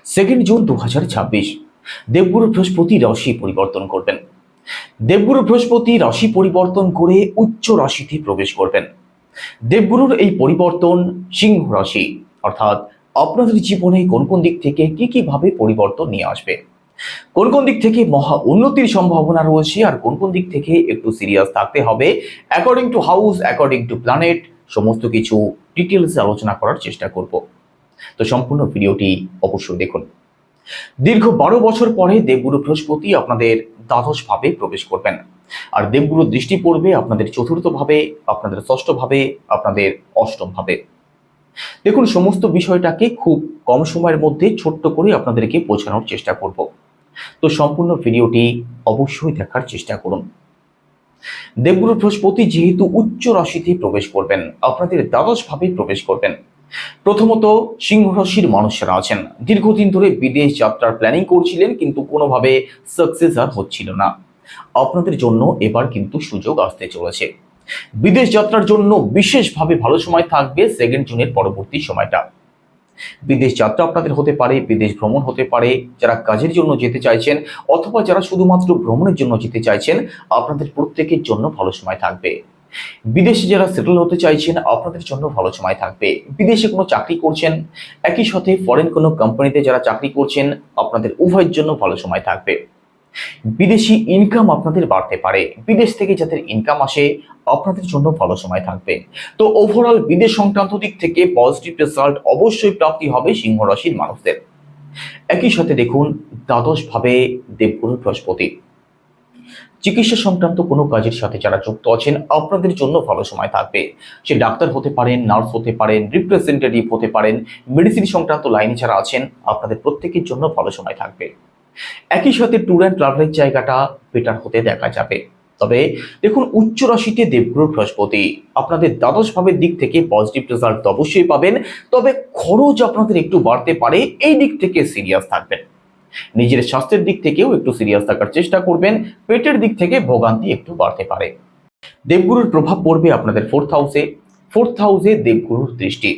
2 June 2026 দেবগুরু বৃহস্পতি রাশি পরিবর্তন করবেন। দেবগুরু বৃহস্পতি রাশি পরিবর্তন করে উচ্চ রাশিতে প্রবেশ করবেন। দেবগুরুর এই পরিবর্তন সিংহ রাশি অর্থাৎ আপনাদের জীবনে কোন কোন দিক থেকে কি ভাবে পরিবর্তন নিয়ে আসবে, কোন কোন দিক থেকে মহা উন্নতির সম্ভাবনা রয়েছে, আর কোন কোন দিক থেকে একটু সিরিয়াস থাকতে হবে according to house, according to planet, সমস্ত কিছু ডিটেলসে আলোচনা করার চেষ্টা করব। তো সম্পূর্ণ ভিডিওটি অবশ্যই দেখুন। দীর্ঘ 12 বছর পরে দেবগুরু বৃহস্পতি আপনাদের দ্বাদশ ভাবে প্রবেশ করবেন, আর দেবগুরুর দৃষ্টি পড়বে আপনাদের চতুর্থ ভাবে, আপনাদের ষষ্ঠ ভাবে, আপনাদের অষ্টম ভাবে। দেখুন, সমস্ত বিষয়টাকে খুব কম সময়ের মধ্যে ছোট্ট করে আপনাদেরকে বোঝানোর চেষ্টা করব। তো সম্পূর্ণ ভিডিওটি অবশ্যই দেখার চেষ্টা করুন। দেবগুরু বৃহস্পতি যেহেতু উচ্চ রাশিতে প্রবেশ করবেন, আপনাদের দ্বাদশ ভাবে প্রবেশ করবেন। প্রথমত, সিংহ রাশির মানুষেরা আছেন, দীর্ঘদিন ধরে বিদেশ যাত্রার প্ল্যানিং করছিলেন কিন্তু কোনোভাবে সাকসেস আর হচ্ছিল না। আপনাদের জন্য এবার কিন্তু সুযোগ আসতে চলেছে। বিদেশ যাত্রার জন্য বিশেষভাবে ভালো সময় থাকবে 2 জুনের পরবর্তী সময়টা। বিদেশ যাত্রা আপনাদের হতে পারে, বিদেশ ভ্রমণ হতে পারে, যারা কাজের জন্য যেতে চাইছেন অথবা যারা শুধুমাত্র ভ্রমণের জন্য যেতে চাইছেন, আপনাদের প্রত্যেকের জন্য ভালো সময় থাকবে। বিদেশে যারা সেটেল হতে চাইছেন, আপনাদের জন্য ভালো সময় থাকবে। বিদেশে কোনো চাকরি করছেন, একই সাথে ফরেন কোনো কোম্পানিতে যারা চাকরি করছেন, আপনাদের উভয়ের জন্য ভালো সময় থাকবে। বিদেশি ইনকাম আপনাদের বাড়তে পারে, বিদেশ থেকে যাদের ইনকাম আসে আপনাদের জন্য ভালো সময় থাকবে। তো ওভারঅল বিদেশ সংক্রান্ত দিক থেকে পজিটিভ রেজাল্ট অবশ্যই প্রাপ্তি হবে সিংহ রাশির মানুষদের। একই সাথে দেখুন, দ্বাদশ ভাবে দেবগুরু বৃহস্পতি, চিকিৎসা সংক্রান্ত কোনো কাজের সাথে যারা যুক্ত আছেন আপনাদের জন্য ভালো সময় থাকবে। সে ডাক্তার হতে পারেন, নার্স হতে পারেন, রিপ্রেজেন্টেটিভ হতে পারেন, মেডিসিন সংক্রান্ত লাইনে যারা আছেন আপনাদের প্রত্যেকের জন্য ভালো সময় থাকবে। একই সাথে ট্যুর অ্যান্ড ট্রাভেলের জায়গাটা বেটার হতে দেখা যাবে। তবে দেখুন, উচ্চ রাশিতে দেবগুরু বৃহস্পতি আপনাদের দ্বাদশ ভাবের দিক থেকে পজিটিভ রেজাল্ট অবশ্যই পাবেন, তবে খরচ আপনাদের একটু বাড়তে পারে, এই দিক থেকে সিরিয়াস থাকবেন। নিজের স্বাস্থ্যের দিক থেকেও একটু সিরিয়াস থাকার চেষ্টা করবেন, পেটের দিক থেকে ভোগান্তি একটু বাড়তে পারে। দেবগুরুর প্রভাব পড়বে আপনাদের ফোর্থ হাউসে দেবগুরুর দৃষ্টি।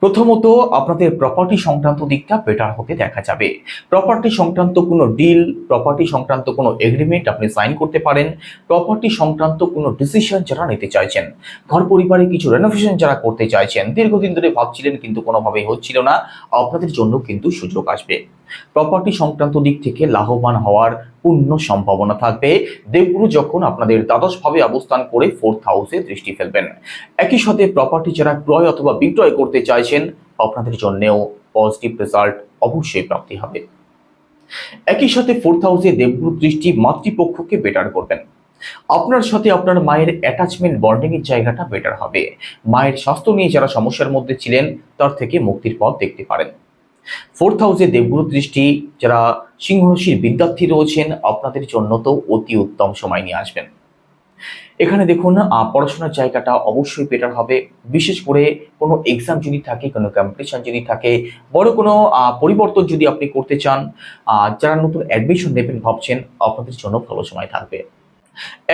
প্রথমত, আপনাদের প্রপার্টি সংক্রান্ত দিকটা বেটার হতে দেখা যাবে। প্রপার্টি সংক্রান্ত কোনো ডিল, প্রপার্টি সংক্রান্ত কোনো এগ্রিমেন্ট আপনি সাইন করতে পারেন। প্রপার্টি সংক্রান্ত কোনো ডিসিশন যারা নিতে চাইছেন, ঘর পরিবারে কিছু রেনোভেশন যারা করতে চাইছেন, দীর্ঘদিন ধরে ভাবছিলেন কিন্তু কোনোভাবেই হচ্ছিল না, আপনাদের জন্য কিন্তু সুযোগ আসবে। প্রপার্টি সংক্রান্ত দিক থেকে লাভবান হওয়ার পূর্ণ সম্ভাবনা থাকবে। দেবগুরু যখন আপনাদের দ্বাদশ ভাবে অবস্থান করে ফোর্থ হাউসে দৃষ্টি ফেলবেন। একই সাথে প্রপার্টি যারা ক্রয় অথবা বিক্রয় করতে চাইছেন আপনাদের জন্যও পজিটিভ রেজাল্ট অবশ্যই প্রাপ্তি হবে। একই সাথে ফোর্থ হাউসে দেবগুরু দৃষ্টি মাতৃপক্ষকে বেটার করবেন। আপনার সাথে আপনার মায়ের অ্যাটাচমেন্ট বন্ডিং এর জায়গাটা বেটার হবে। মায়ের স্বাস্থ্য নিয়ে যারা সমস্যার মধ্যে ছিলেন তার থেকে মুক্তির পথ দেখতে পারেন। ফোর্থ হাউসে দেবগুরু দৃষ্টি যারা সিংহ রাশির বিদ্যার্থী রয়েছেন আপনাদের জন্য তো অতি উত্তম সময় নিয়ে আসবেন। এখানে দেখুন, পড়াশোনার জায়গাটা অবশ্যই বেটার হবে। বিশেষ করে কোনো এক্সাম যদি থাকে, কোনো কম্পিটিশন যদি থাকে, বড় কোনো পরিবর্তন যদি আপনি করতে চান, যারা নতুন অ্যাডমিশন নেবেন ভাবছেন, আপনাদের জন্য ভালো সময় থাকবে।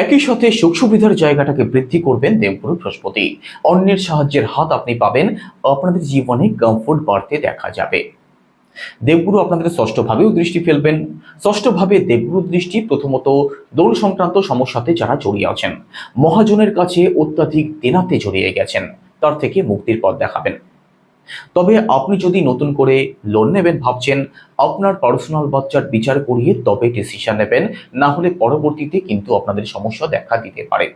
একই সাথে সুখ সুবিধার জায়গাটাকে বৃদ্ধি করবেন দেবগুরু বৃহস্পতি। অন্যের সাহায্যের হাত আপনি পাবেন, আপনাদের জীবনে কমফোর্ট বাড়তে দেখা যাবে। দেবগুরু আপনাদের ষষ্ঠ ভাবেও দৃষ্টি ফেলবেন। ষষ্ঠ ভাবে দেবগুরু দৃষ্টি প্রথমত লোন সংক্রান্ত সমস্যাতে যারা জড়িয়ে আছেন, মহাজনের কাছে অত্যাধিক দেনাতে জড়িয়ে গেছেন, তার থেকে মুক্তির পথ দেখাবেন। তবে আপনি যদি নতুন করে লোন নেবেন ভাবছেন, আপনার পার্সোনাল বাচ্চার বিচার করিয়ে তবে ডিসিশন নেবেন, না হলে পরবর্তীতে কিন্তু আপনাদের সমস্যা দেখা দিতে পারে।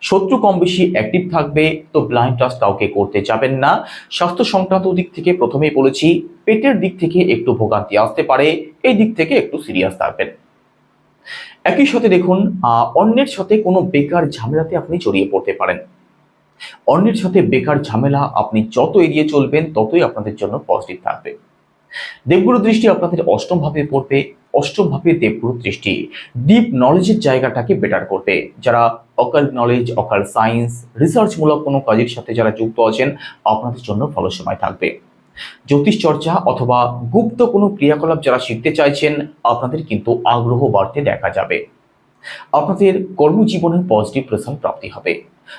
শত্রু কম বেশি অ্যাক্টিভ থাকবে, তো ব্লাইন্ড ট্রাস্ট কাউকে করতে যাবেন না। স্বাস্থ্য সংক্রান্ত দিক থেকে প্রথমেই বলেছি, পেটের দিক থেকে একটু ভোগান্তি আসতে পারে, এই দিক থেকে একটু সিরিয়াস থাকবেন। একই সাথে দেখুন, অন্যের সাথে কোনো বেকার ঝামেলাতে আপনি জড়িয়ে পড়তে পারেন। অন্যের সাথে বেকার ঝামেলা আপনি যত এড়িয়ে চলবেন ততই আপনাদের জন্য পজিটিভ থাকবে। দেবগুরু দৃষ্টি আপনাদের অষ্টম ভাবে পড়বে। অষ্টম ভাবে দেবগুরু দৃষ্টি ডিপ নলেজের জায়গাটাকে বেটার করবে। যারা অকাল্ট নলেজ, অকাল্ট সায়েন্স, রিসার্চমূলক কোনো কাজের সাথে যারা যুক্ত আছেন আপনাদের জন্য ভালো সময় থাকবে। জ্যোতিষ চর্চা অথবা গুপ্ত কোনো ক্রিয়াকলাপ যারা শিখতে চাইছেন আপনাদের কিন্তু আগ্রহ বাড়তে দেখা যাবে। আপনাদের কর্মজীবনের পজিটিভ রেজাল্ট প্রাপ্তি হবে।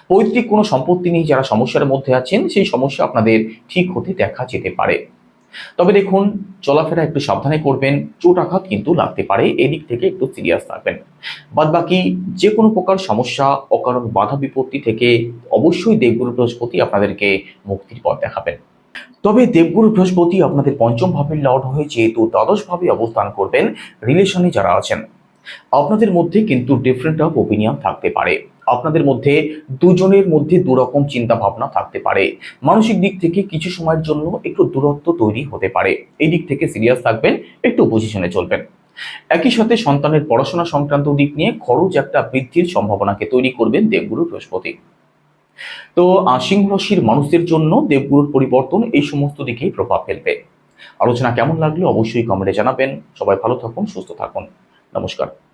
পৈতৃক কোনো সম্পত্তি নিয়ে যারা সমস্যার মধ্যে আছেন সেই সমস্যা আপনাদের ঠিক হতে দেখা যেতে পারে। তবে দেখুন, চলাফেরা একটু সাবধানে করবেন, চোট আঘাত কিন্তু লাগতে পারে, এদিক থেকে একটু সিরিয়াস থাকবেন। বাদ বাকি যে কোনো প্রকার সমস্যা, অকারণ বাধা বিপত্তি থেকে অবশ্যই দেবগুরু বৃহস্পতি আপনাদেরকে মুক্তির পথ দেখাবেন। তবে দেবগুরু বৃহস্পতি আপনাদের পঞ্চম ভাবের লর্ড হয়ে যেহেতু দ্বাদশ ভাবে অবস্থান করবেন, রিলেশনে যারা আছেন আপনাদের মধ্যে কিন্তু ডিফারেন্ট অফ ওপিনিয়ন থাকতে পারে। আপনাদের মধ্যে দুজনের মধ্যে দুরকম চিন্তা ভাবনা থাকতে পারে। মানসিক দিক থেকে কিছু সময়ের জন্য একটু দূরত্ব তৈরি হতে পারে। এই দিক থেকে সিরিয়াস থাকবেন, একটু বুঝে শুনে চলবেন। একই সাথে সন্তানের পড়াশোনা সংক্রান্ত দিক নিয়ে খরচ একটা বৃদ্ধির সম্ভাবনাকে তৈরি করবেন দেবগুরু বৃহস্পতি। তো সিংহ রাশির মানুষদের জন্য দেবগুরুর পরিবর্তন এই সমস্ত দিকেই প্রভাব ফেলবে। আলোচনা কেমন লাগলো অবশ্যই কমেন্টে জানাবেন। সবাই ভালো থাকুন, সুস্থ থাকুন। নমস্কার।